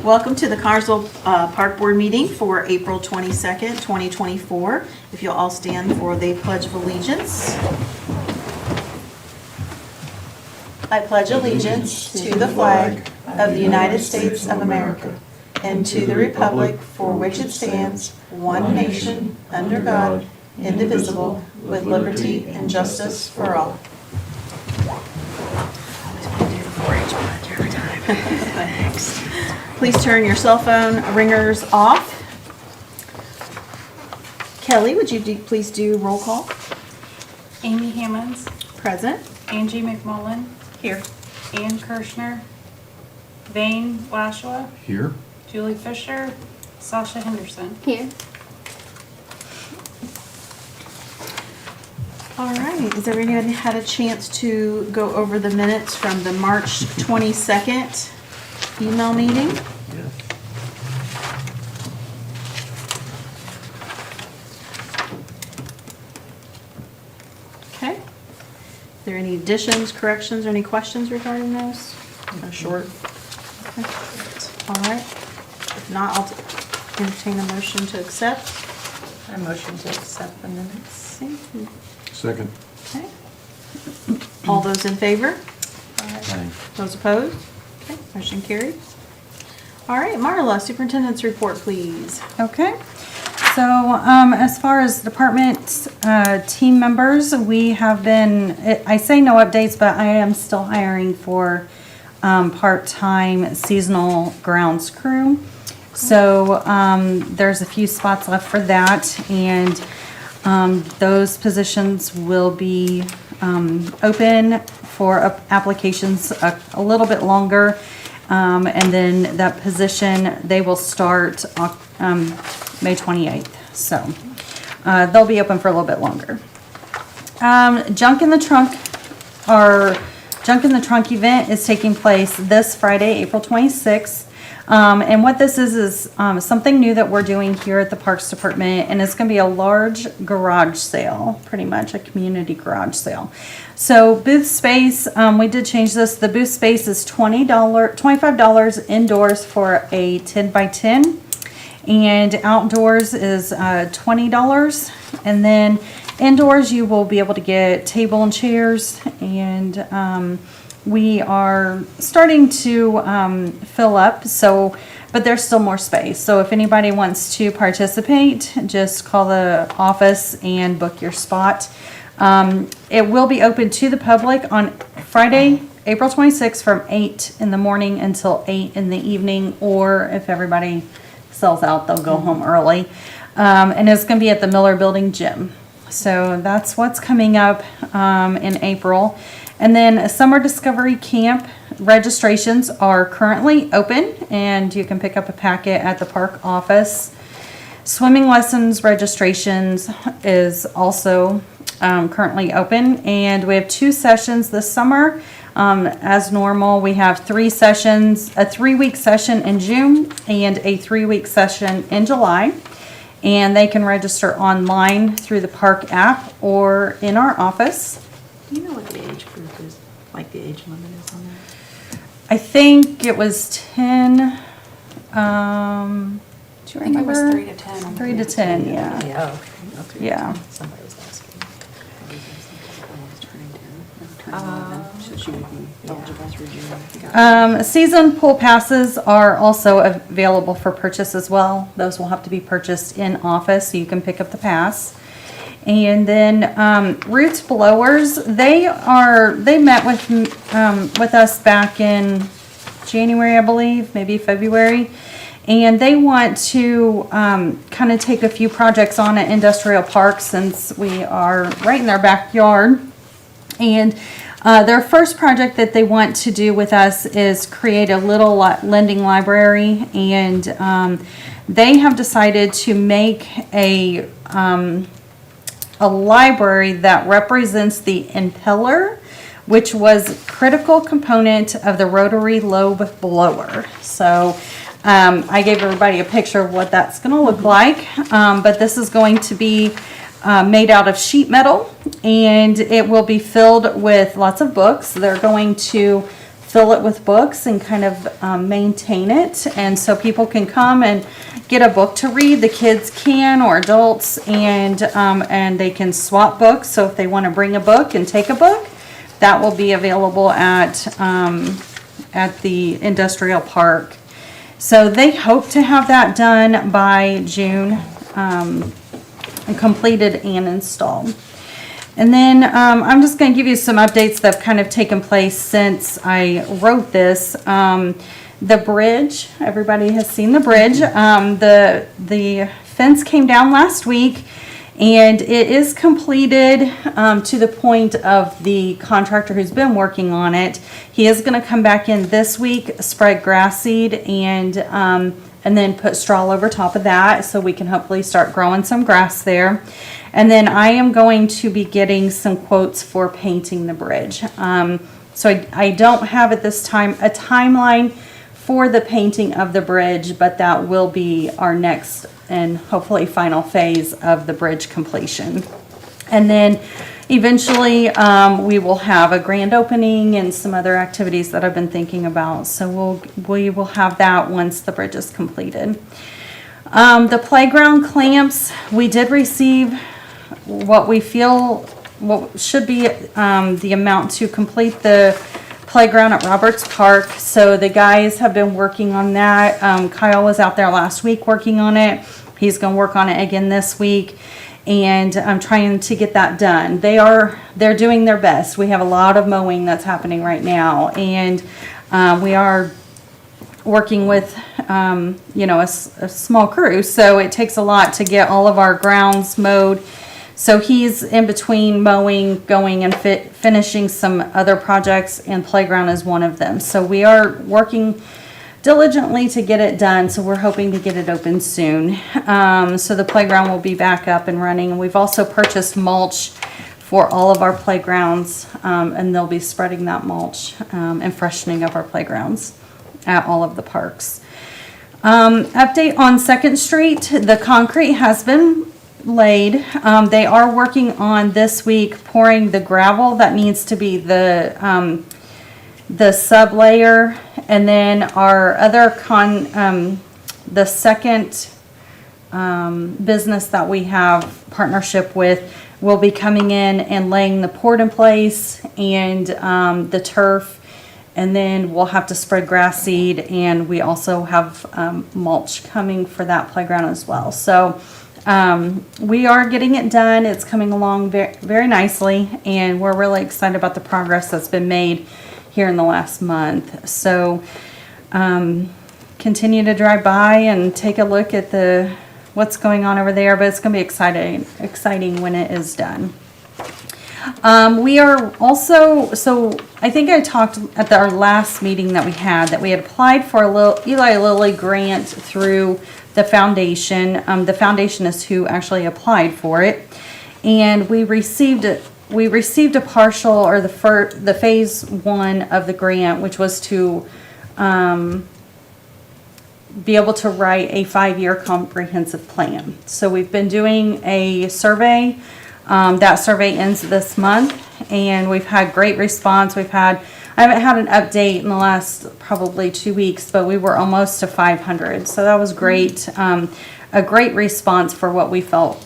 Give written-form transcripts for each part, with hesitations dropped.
Welcome to the Connersville Park Board meeting for April 22nd, 2024. If you'll all stand for the Pledge of Allegiance. I pledge allegiance to the flag of the United States of America and to the republic for which it stands, one nation, under God, indivisible, with liberty and justice for all. Please turn your cell phone ringers off. Kelly, would you please do roll call? Amy Hammonds, Present. Angie McMullen, Here. Ann Kirschner, Vane Lashua, Here. Julie Fisher, Sasha Henderson. Here. All right, has everybody had a chance to go over the minutes from the March 22nd email meeting? Yes. Okay. Are there any additions, corrections, or any questions regarding those? Short. Okay. All right. If not, I'll entertain a motion to accept. I motion to accept the minutes. Okay. Second. Okay. All those in favor? Aye. Those opposed? Okay, motion carried. All right, Marla, superintendent's report, please. Okay, so as far as department team members, we have been, I say no updates, but I am still hiring for part-time seasonal grounds crew. So there's a few spots left for that, and those positions will be open for applications a little bit longer. And then that position, they will start May 28th. So they'll be open for a little bit longer. Junk in the Trunk, our Junk in the Trunk event is taking place this Friday, April 26th. And what this is something new that we're doing here at the Parks Department, and it's going to be a large garage sale, pretty much a community garage sale. So booth space, we did change this. The booth space is $25 indoors for a 10 by 10, and outdoors is $20. And then indoors, you will be able to get table and chairs, and we are starting to fill up, but there's still more space. So if anybody wants to participate, just call the office and book your spot. It will be open to the public on Friday, April 26th from 8 in the morning until 8 in the evening, or if everybody sells out, they'll go home early. And it's going to be at the Miller Building Gym. So that's what's coming up in April. And then Summer Discovery Camp registrations are currently open, and you can pick up a packet at the park office. Swimming lessons registrations is also currently open, and we have 2 sessions this summer. As normal, we have 3 sessions, a 3-week session in June and a 3-week session in July. And they can register online through the park app or in our office. Do you know what the age group is, like the age limit is on that? I think it was 10, do you I think it was remember? 3 to 10. 3 to 10, yeah. Yeah, okay. Yeah. Somebody was asking. So she would be eligible through June. Season pool passes are also available for purchase as well. Those will have to be purchased in office, so you can pick up the pass. And then Roots Blowers, they met with us back in January, I believe, maybe February, and they want to kind of take a few projects on at Industrial Park since we are right in their backyard. And their first project that they want to do with us is create a little lending library, and they have decided to make a library that represents the impeller, which was a critical component of the rotary lobe blower. So I gave everybody a picture of what that's going to look like, but this is going to be made out of sheet metal, and it will be filled with lots of books. They're going to fill it with books and kind of maintain it. And so people can come and get a book to read. The kids can, or adults, and they can swap books. So if they want to bring a book and take a book, that will be available at the industrial park. So they hope to have that done by June, completed and installed. And then I'm just going to give you some updates that have kind of taken place since I wrote this. The bridge, everybody has seen the bridge. The fence came down last week, and it is completed to the point of the contractor who's been working on it. He is going to come back in this week, spread grass seed, and then put straw over top of that, so we can hopefully start growing some grass there. And then I am going to be getting some quotes for painting the bridge. So I don't have at this time a timeline for the painting of the bridge, but that will be our next and hopefully final phase of the bridge completion. And then eventually we will have a grand opening and some other activities that I've been thinking about. So we will have that once the bridge is completed. The playground clamps, we did receive what we feel what should be the amount to complete the playground at Roberts Park. So the guys have been working on that. Kyle was out there last week working on it. He's going to work on it again this week, and I'm trying to get that done. They're doing their best. We have a lot of mowing that's happening right now, and we are working with a small crew, so it takes a lot to get all of our grounds mowed. So he's in between mowing, going and finishing some other projects, and playground is one of them. So we are working diligently to get it done. So we're hoping to get it open soon. So the playground will be back up and running. We've also purchased mulch for all of our playgrounds, and they'll be spreading that mulch and freshening up our playgrounds at all of the parks. Update on 2nd Street. The concrete has been laid. They are working on this week pouring the gravel that needs to be the sub layer, and then our other the second business that we have partnership with will be coming in and laying the port in place and the turf, and then we'll have to spread grass seed, and we also have mulch coming for that playground as well. So we are getting it done. It's coming along very, very nicely, and we're really excited about the progress that's been made here in the last month. So continue to drive by and take a look at what's going on over there, but it's going to be exciting when it is done. We are also, so I think I talked at our last meeting that we had applied for a Eli Lilly grant through the foundation. The foundation is who actually applied for it, and we received a partial, or the phase 1 of the grant, which was to be able to write a 5-year comprehensive plan. So we've been doing a survey. That survey ends this month, and we've had great response. I haven't had an update in the last probably 2 weeks, but we were almost to 500. So that was great. A great response for what we felt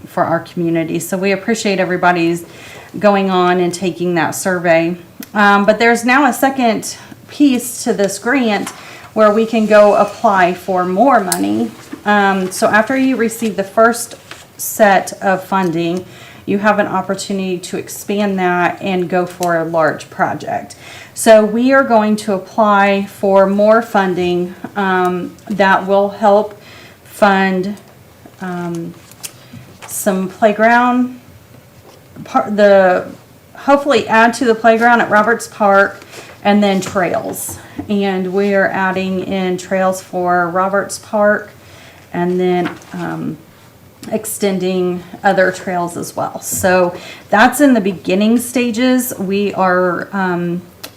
for our community. So we appreciate everybody's going on and taking that survey. But there's now a second piece to this grant where we can go apply for more money. So after you receive the first set of funding, you have an opportunity to expand that and go for a large project. So we are going to apply for more funding that will help fund some playground, hopefully add to the playground at Roberts Park, and then trails. And we are adding in trails for Roberts Park, and then extending other trails as well. So that's in the beginning stages. We are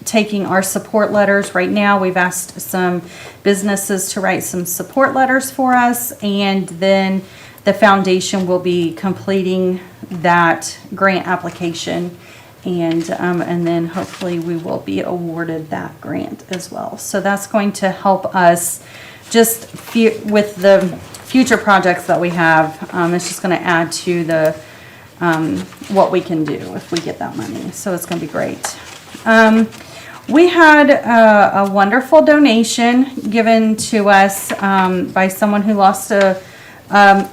taking our support letters right now. We've asked some businesses to write some support letters for us, and then the foundation will be completing that grant application And then hopefully we will be awarded that grant as well. So that's going to help us just with the future projects that we have. It's just going to add to the what we can do if we get that money. So it's going to be great. We had a wonderful donation given to us by someone who lost a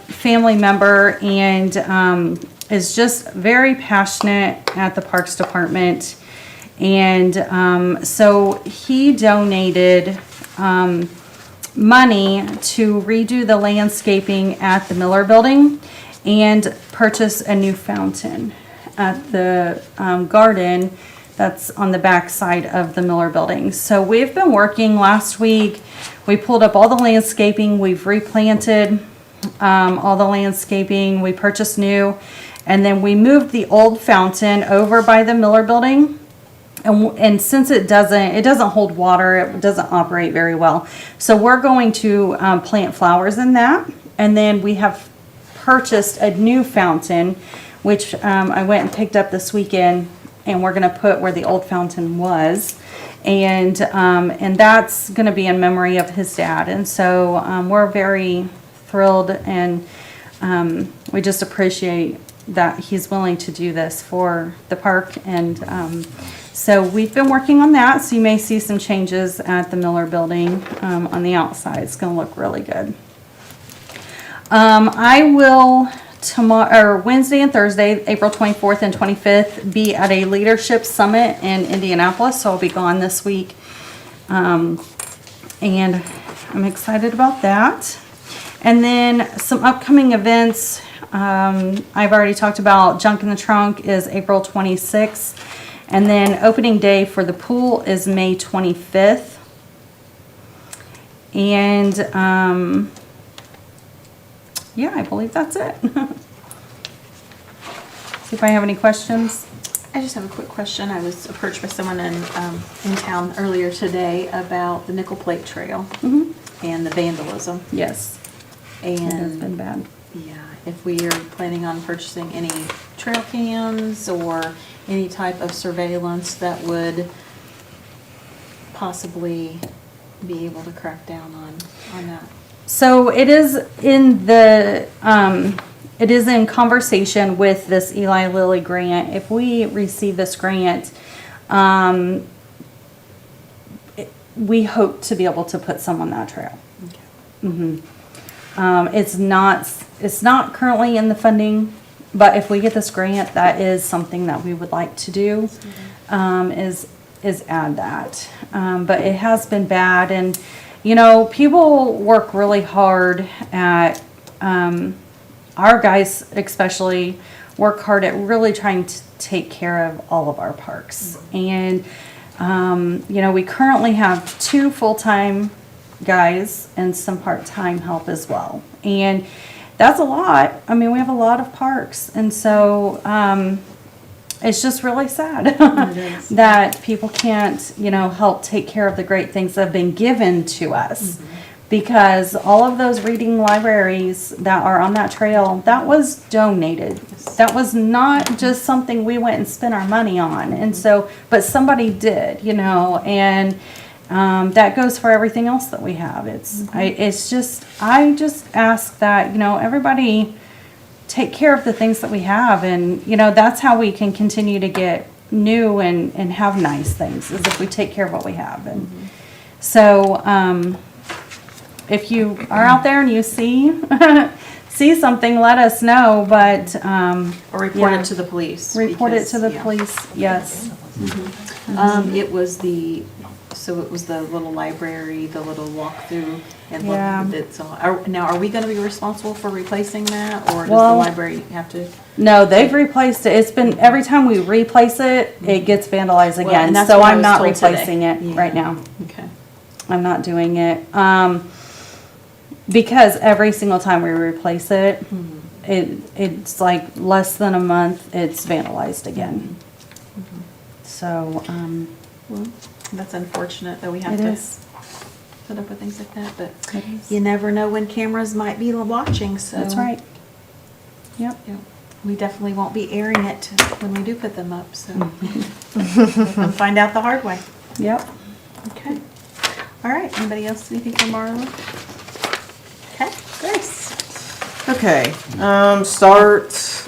family member and is just very passionate at the Parks Department. And so he donated money to redo the landscaping at the Miller Building and purchase a new fountain at the garden that's on the back side of the Miller Building. So we've been working last week. We pulled up all the landscaping. We've replanted all the landscaping. We purchased new. And then we moved the old fountain over by the Miller Building. And since it doesn't hold water, it doesn't operate very well. So we're going to plant flowers in that. And then we have purchased a new fountain, which I went and picked up this weekend. And we're going to put where the old fountain was. And that's going to be in memory of his dad. And so we're very thrilled, and we just appreciate that he's willing to do this for the park. And so we've been working on that. So you may see some changes at the Miller Building on the outside. It's going to look really good. I will Wednesday and Thursday, April 24th and 25th, be at a leadership summit in Indianapolis. So I'll be gone this week. And I'm excited about that. And then some upcoming events. I've already talked about Junk in the Trunk is April 26th. And then opening day for the pool is May 25th. And yeah, I believe that's it. See if I have any questions. I just have a quick question. I was approached by someone in town earlier today about the Nickel Plate Trail and the vandalism. Yes, it has been And bad. yeah, if we are planning on purchasing any trail cams or any type of surveillance that would possibly be able to crack down on that. So it is in conversation with this Eli Lilly grant. If we receive this grant, we hope to be able to put some on that trail. Okay. It's not currently in the funding, but if we get this grant, that is something that we would like to do, is add that. But it has been bad, and you know, people work really hard at, our guys especially work hard at really trying to take care of all of our parks. And, you know, we currently have 2 full-time guys and some part-time help as well. And that's a lot. I mean, we have a lot of parks. And so, it's just really sad that people can't, you know, help take care of the great things that have been given to us. Because all of those reading libraries that are on that trail, that was donated. That was not just something we went and spent our money on. And so, but somebody did, you know, and that goes for everything else that we have. I just ask that, you know, everybody take care of the things that we have, and you know, that's how we can continue to get new and have nice things, is if we take care of what we have. And so if you are out there and you see something, let us know. But Or report yeah. it to the police. Report it to the yeah. police. Yes. It was the little library, the little walkthrough, and Yeah. now are we going to be responsible for replacing that, or does Well- the library have to? No, they've replaced it. It's been, every time we replace it, it gets vandalized Well, again. and that's So what I I'm was not told today. replacing it Yeah. right now. Okay. I'm not doing it. Because every single time we replace it, it's like less than a month, it's vandalized again. So, Well, that's unfortunate that we have it to is. put up with things like that, but It is. you never know when cameras might be watching. So That's right. Yep. Yeah. we definitely won't be airing it when we do put them up, so. We'll find out the hard way. Yep. Okay. All right, anybody else, anything from Marla? Okay, Grace. Okay, start,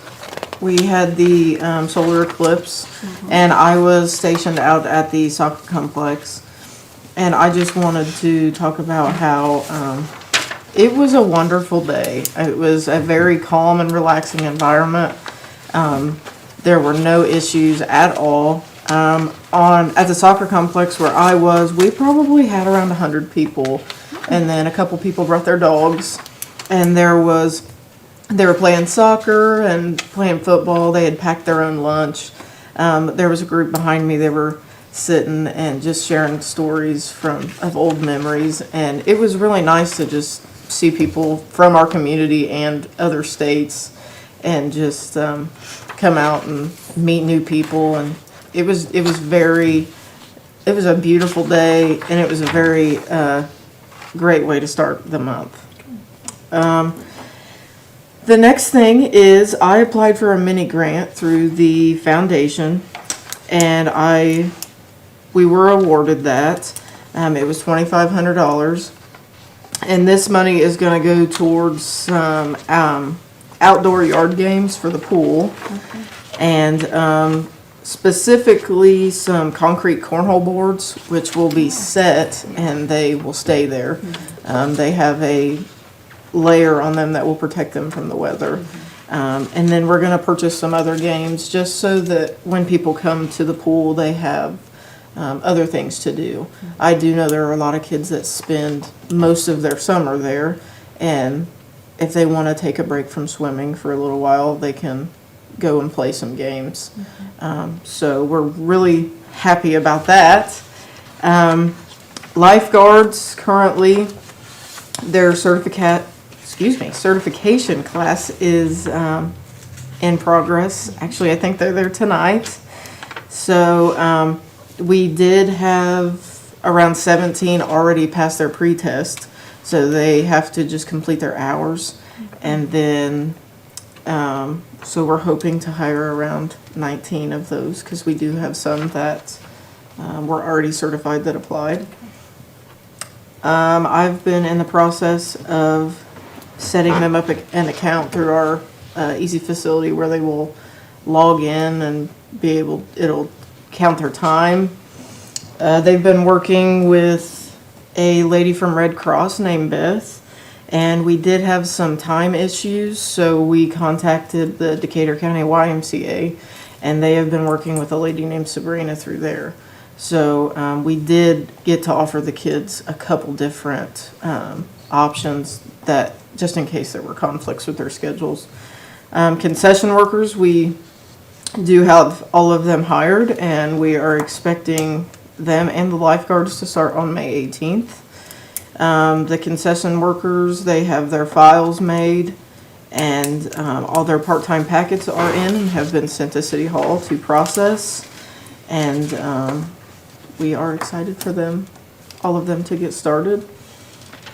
we had the solar eclipse, and I was stationed out at the soccer complex. And I just wanted to talk about how it was a wonderful day. It was a very calm and relaxing environment. There were no issues at all. At the soccer complex where I was, we probably had around 100 people, and then a couple people brought their dogs, and they were playing soccer and playing football. They had packed their own lunch. There was a group behind me. They were sitting and just sharing stories of old memories, and it was really nice to just see people from our community and other states, and just come out and meet new people. And it was a beautiful day, and it was a very great way to start the month. The next thing is I applied for a mini grant through the foundation, and we were awarded that. It was $2,500, and this money is going to go towards some outdoor yard games for the pool, and specifically some concrete cornhole boards, which will be set and they will stay there. They have a layer on them that will protect them from the weather. And then we're going to purchase some other games just so that when people come to the pool, they have other things to do. I do know there are a lot of kids that spend most of their summer there, and if they want to take a break from swimming for a little while, they can go and play some games. So we're really happy about that. Lifeguards currently, their certification class is in progress. Actually, I think they're there tonight. So we did have around 17 already pass their pre-test, so they have to just complete their hours. And then, so we're hoping to hire around 19 of those, because we do have some that were already certified that applied. I've been in the process of setting them up an account through our Easy facility where they will log in and it'll count their time. They've been working with a lady from Red Cross named Beth, and we did have some time issues, so we contacted the Decatur County YMCA, and they have been working with a lady named Sabrina through there. So we did get to offer the kids a couple different options that, just in case there were conflicts with their schedules. Concession workers, we do have all of them hired, and we are expecting them and the lifeguards to start on May 18th. The concession workers, they have their files made, and all their part-time packets are in and have been sent to City Hall to process. And we are excited for them, all of them, to get started.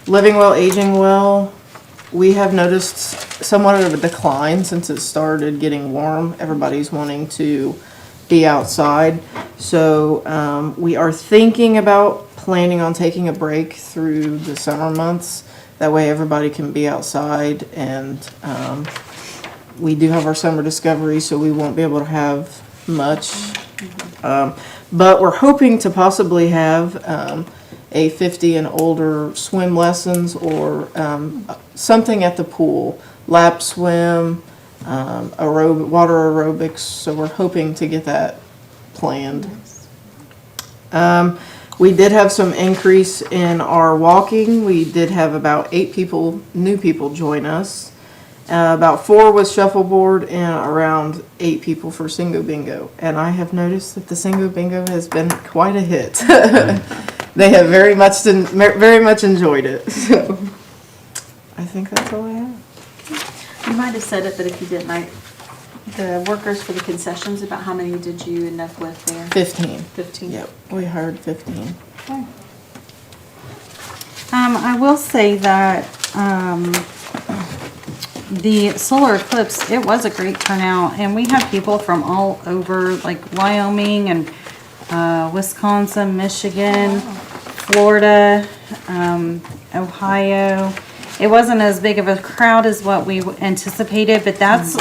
Living well, aging well, we have noticed somewhat of a decline since it started getting warm. Everybody's wanting to be outside. So we are thinking about planning on taking a break through the summer months. That way everybody can be outside, and we do have our summer discovery, so we won't be able to have much. But we're hoping to possibly have a 50 and older swim lessons, or something at the pool, lap swim, water aerobics. So we're hoping to get that planned. We did have some increase in our walking. We did have about 8 new people join us. About 4 with shuffleboard, and around 8 people for Singo Bingo. And I have noticed that the Singo Bingo has been quite a hit. They have very much enjoyed it. So I think that's all I have. You might have said it, but if you didn't, the workers for the concessions, about how many did you end up with there? 15. 15. Yep, we hired 15. Okay. I will say that the solar eclipse, it was a great turnout, and we had people from all over, like Wyoming and Wisconsin, Michigan, Florida, Ohio. It wasn't as big of a crowd as what we anticipated, but that's,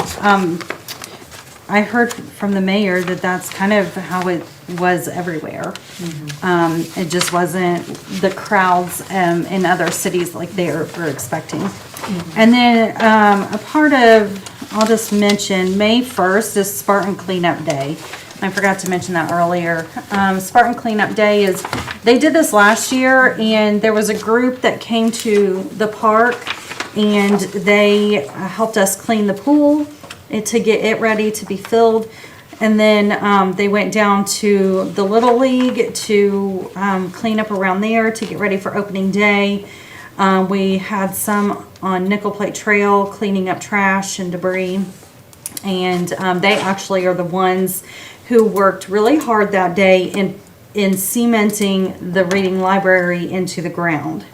I heard from the mayor that that's kind of how it was everywhere. It just wasn't the crowds in other cities like they were expecting. And then a part of, I'll just mention, May 1st is Spartan Cleanup Day. I forgot to mention that earlier. Spartan Cleanup Day is, they did this last year, and there was a group that came to the park, and they helped us clean the pool to get it ready to be filled. And then they went down to the Little League to clean up around there to get ready for opening day. We had some on Nickel Plate Trail cleaning up trash and debris. And they actually are the ones who worked really hard that day in cementing the reading library into the ground.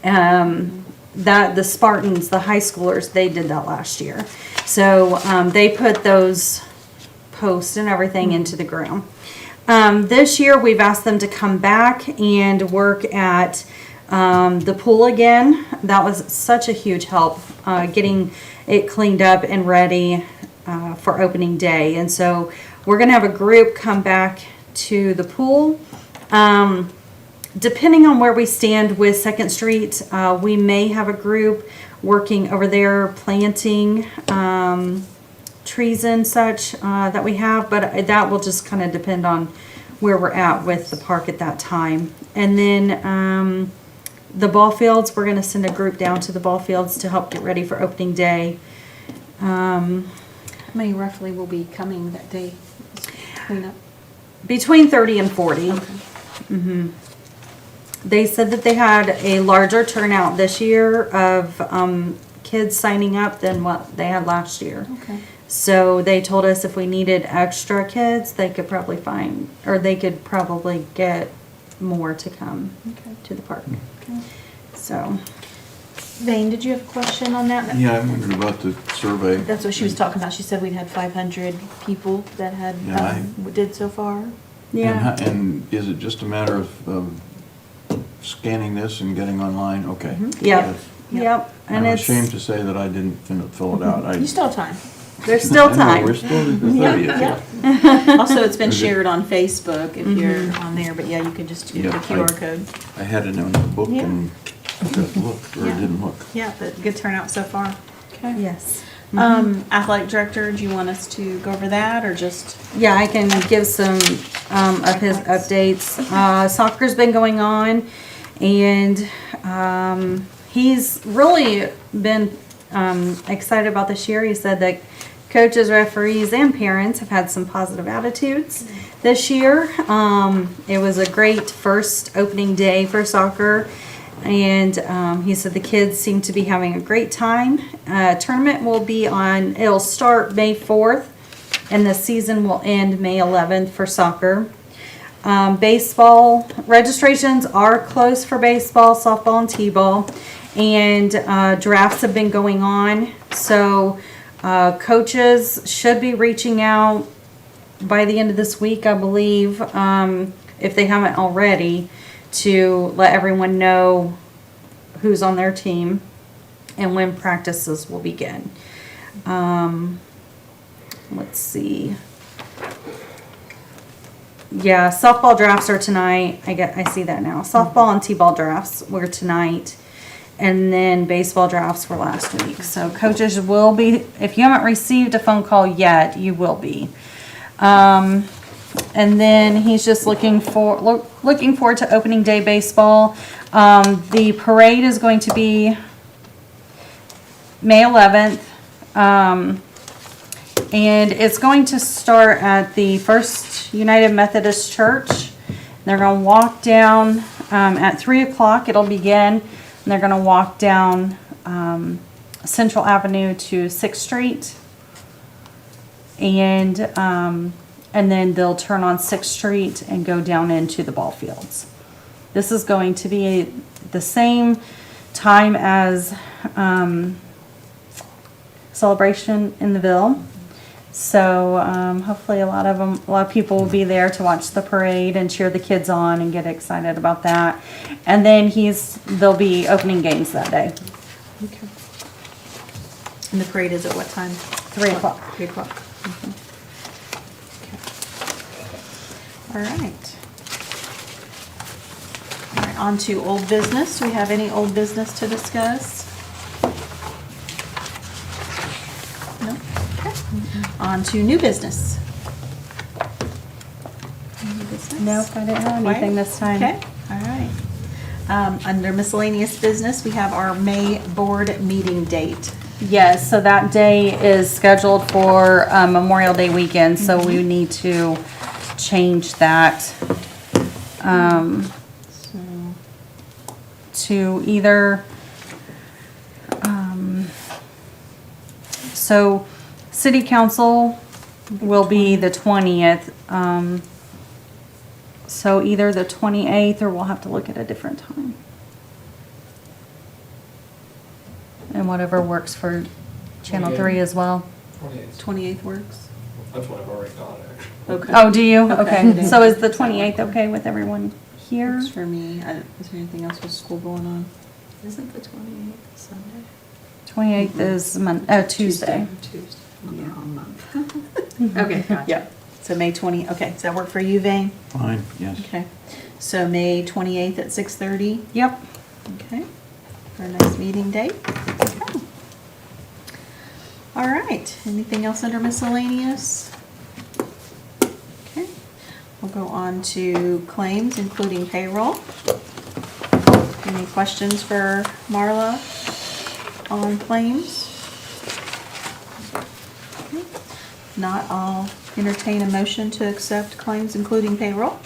That the Spartans, the high schoolers, they did that last year. So they put those posts and everything into the ground. This year we've asked them to come back and work at the pool again. That was such a huge help, getting it cleaned up and ready for opening day. And so we're gonna have a group come back to the pool. Depending on where we stand with Second Street, we may have a group working over there planting trees and such that we have, but that will just kind of depend on where we're at with the park at that time. And then the ball fields, we're going to send a group down to the ball fields to help get ready for opening day. How many roughly will be coming that day? Cleanup. Between 30 and 40. They said that they had a larger turnout this year of kids signing up than what they had last year. Okay. So they told us if we needed extra kids, they could probably find, or they could probably get more to come to the park. So, Vane, did you have a question on that? Yeah, I wondered about the survey. That's what she was talking about. She said we'd had 500 people that had, Yeah, did so far. yeah. And is it just a matter of scanning this and getting online? Okay. Yep. Yep. I'm And it's, ashamed to say that I didn't fill it out. You still have time. there's still I know, time. we're still at the 30th. Yeah. Also, it's been Is it- shared on Facebook if you're on there, but yeah, you can just do the Yeah, QR code. I had it in the book Yeah. and just looked, or Yeah. didn't look. Yeah, but good turnout so far. Okay. Yes. Athletic director, do you want us to go over that or just? Yeah, I can give some of his updates. Soccer's been going on, and he's really been excited about this year. He said that coaches, referees, and parents have had some positive attitudes this year. It was a great first opening day for soccer. And he said the kids seem to be having a great time. Tournament will be on, it'll start May 4th, and the season will end May 11th for soccer. Baseball, registrations are closed for baseball, softball, and t-ball. And drafts have been going on. So coaches should be reaching out by the end of this week, I believe, if they haven't already, to let everyone know who's on their team and when practices will begin. Let's see. Yeah, softball drafts are tonight. I see that now. Softball and t-ball drafts were tonight. And then baseball drafts were last week. So coaches will be, if you haven't received a phone call yet, you will be. And then he's just looking forward to opening day baseball. The parade is going to be May 11th. And it's going to start at the First United Methodist Church. They're going to walk down at 3 o'clock. It'll begin. And they're going to walk down Central Avenue to 6th Street. And then they'll turn on 6th Street and go down into the ball fields. This is going to be the same time as celebration in the Ville. So hopefully a lot of people will be there to watch the parade and cheer the kids on and get excited about that. And then they'll be opening games that day, Okay. And the parade is at what time? 3 o'clock. 3 o'clock. All right. All right, on to old business. Do we have any old business to discuss? No? Okay. On to new business. New business? Nope, I didn't have anything this time. Okay, all right. Under miscellaneous business, we have our May board meeting date. Yes, so that day is scheduled for Memorial Day weekend, so we need to change that So, to either, so city council will be the 20th. So either the 28th or we'll have to look at a different time. And whatever works for Channel 3 as well. 28th. 28th works? That's what I've already got, actually. Okay. Oh, do you? Okay. Okay. So is the 28th okay with everyone here? Works for me. Is there anything else with school going on? Isn't the 28th Sunday? 28th is Tuesday. Tuesday. Yeah, wrong month. Okay, gotcha. Yeah. So May 20, okay, does that work for you, Vane? Fine, yes. Okay. So May 28th at 6:30? Yep. Okay. For a nice meeting date. Okay. All right. Anything else under miscellaneous? Okay. We'll go on to claims, including payroll. Any questions for Marla on claims? Okay. If not, I'll entertain a motion to accept claims, including payroll.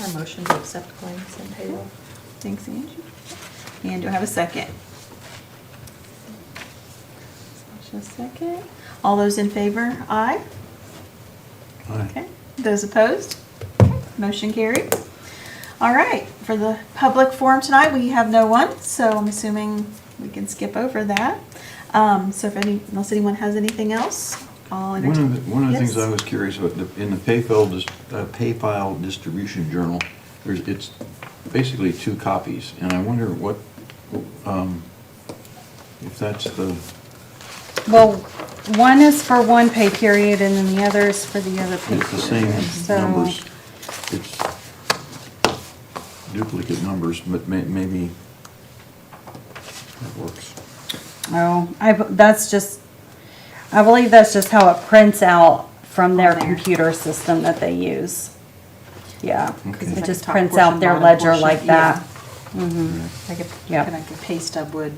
A motion to accept claims and payroll. Thanks, Angie. And do I have a second? Sasha, second. All those in favor? Aye. Aye. Okay. Those opposed? Okay. Motion carried. All right, for the public forum tonight, we have no one, so I'm assuming we can skip over that. So if unless anyone has anything else, I'll entertain. One of the things Yes. I was curious about, in the pay file distribution journal, it's basically 2 copies, and I wonder what, if that's the, Well, one is for one pay period and then the other is for the other pay it's the period. same So- numbers. It's duplicate numbers, but maybe that works. Oh, I believe that's just how it prints out from their On there. computer system that they use. Yeah, Okay. it Like just top prints portion, out their bottom like portion, like that. Mm-hmm. Like a, Yep. kind of like a pay stub would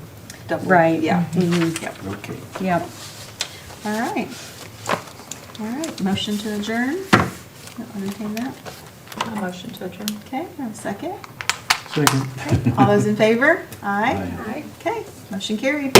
double. Right. Yeah. Mhm. Yep. Okay. Yep. All right. All right, motion to adjourn. I'll entertain that. A motion to adjourn. Okay, I have a second. Second. All those in favor? Aye. Aye. Okay, motion carried.